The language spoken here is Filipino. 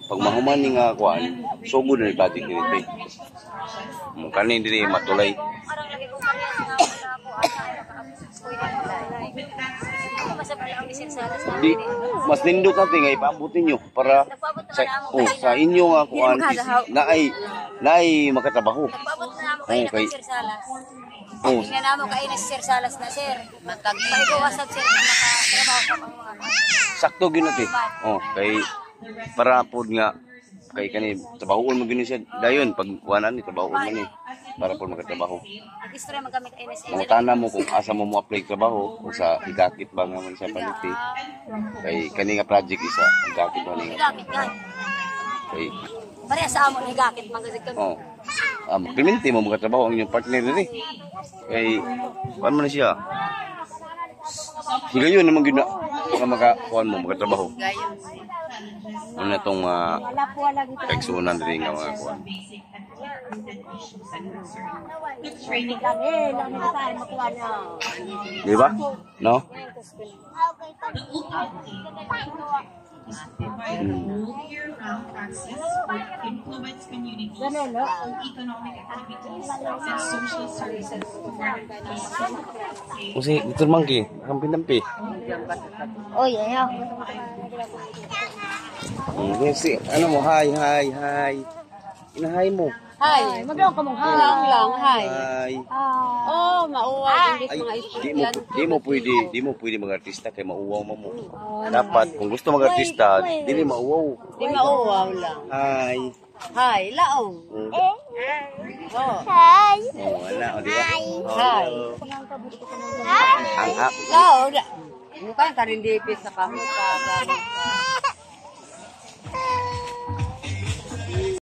Pag mahuman ni nga kuan, sugod na budget dito. Kanin diri matulay. Arang lagi ko kanya nga wala ko asa Di, mas nindo ka nga ipabutin nyo para sa inyo nga kuan naay makatrabaho. Nagpaabot na mo kay Okay. Sir Salas. Nga namo kay na si Sir Salas na sir. Paigawasan sir nakatrabaho ka pang mga. Sakto gyud nati. Kay para pod nga kay kani trabahoon mo gyud siya dayon pag kuanan ni trabahoon man ni para pod makatrabaho. Istorya man kami kay NSA. Mangutana mo kung asa mo apply trabaho kung sa higakit ba nga man sa paliti. Kay kani nga project isa higakit man ni. Higakit gan. Kay Pareha sa amon higakit magazig kami. Piminti mo makatrabaho ang inyong partner diri. Kay kuan man siya. Higayon naman gyud na makakuan mo makatrabaho. Ano na itong kaigsunan rin nga mga kuwan. Di ba? No? Year-round access influence communities, economic activities, and social services. Kasi ito mangki, kampi-nampi. Oh, yeah. Kasi, ano mo, hi. Inahay mo. Hi, maglaw ka mong hi. Lang, hi. Hi. Oh, mauwa English Ay, mga di mo pwede mag-artista kay mauwaw mo. Dapat, kung gusto mag-artista, dili mauwaw. Di mauwaw lang. Hi. Hi, laong. Oh. Hi. Wala, di ba? Hi. Ang Laong. Mukha ka rin dipis sa kamuka.